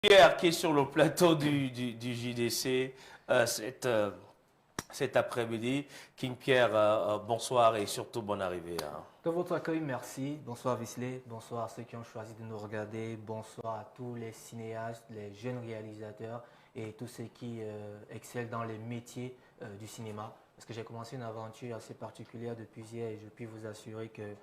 Pierre qui est sur le plateau du JDC cet après-midi. King Pierre, bonsoir et surtout bonne arrivée, hein. De votre accueil, merci. Bonsoir Visley, bonsoir à ceux qui ont choisi de nous regarder, bonsoir à tous les cinéastes, les jeunes réalisateurs et tous ceux qui excellent dans les métiers du cinéma. Parce que j'ai commencé une aventure assez particulière depuis hier et je puis vous assurer que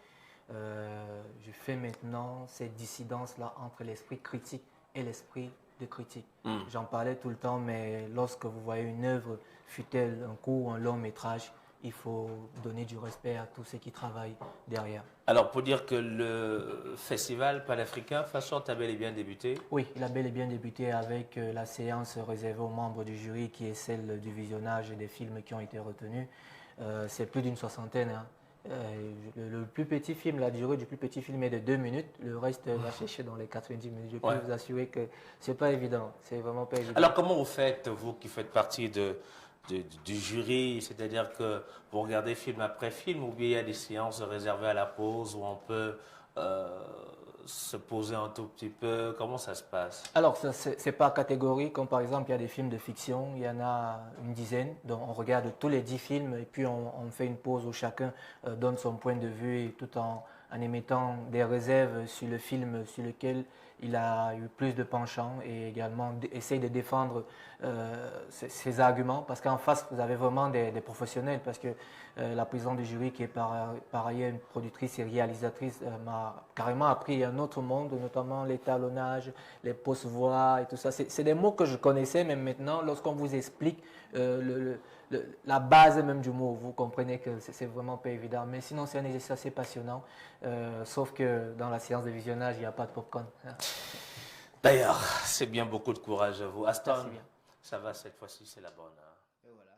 je fais maintenant cette dissidence-là entre l'esprit critique et l'esprit de critique. J'en parlais tout le temps, mais lorsque vous voyez une œuvre, fût-elle un court ou un long métrage, il faut donner du respect à tous ceux qui travaillent derrière. Alors, pour dire que le festival panafricain Fashion a bel et bien débuté. Oui, il a bel et bien débuté avec la séance réservée aux membres du jury qui est celle du visionnage des films qui ont été retenus. C'est plus d'une soixantaine, hein. Le plus petit film, la durée du plus petit film est de 2 minutes. Le reste va chercher dans les 90 minutes. Je peux vous assurer que c'est pas évident. C'est vraiment pas évident. Alors, comment vous faites, vous qui faites partie du jury, c'est-à-dire que vous regardez film après film, ou bien il y a des séances réservées à la pause où on peut se poser un tout petit peu? Comment ça se passe? Alors, c'est par catégorie, comme par exemple, il y a des films de fiction, il y en a une dizaine, donc on regarde tous les 10 films et puis on fait une pause où chacun donne son point de vue et tout en émettant des réserves sur le film sur lequel il a eu plus de penchant et également essaye de défendre ses arguments parce qu'en face, vous avez vraiment des professionnels parce que la présidente du jury qui est par ailleurs une productrice et réalisatrice m'a carrément appris un autre monde, notamment l'étalonnage, les post-voix et tout ça. C'est des mots que je connaissais, mais maintenant, lorsqu'on vous explique la base même du mot, vous comprenez que c'est vraiment pas évident. Mais sinon, c'est un exercice assez passionnant, sauf que dans la séance de visionnage, il n'y a pas de popcorn. D'ailleurs, c'est bien, beaucoup de courage à vous. Aston, Merci bien. ça va cette fois-ci, c'est la bonne, hein. Et voilà.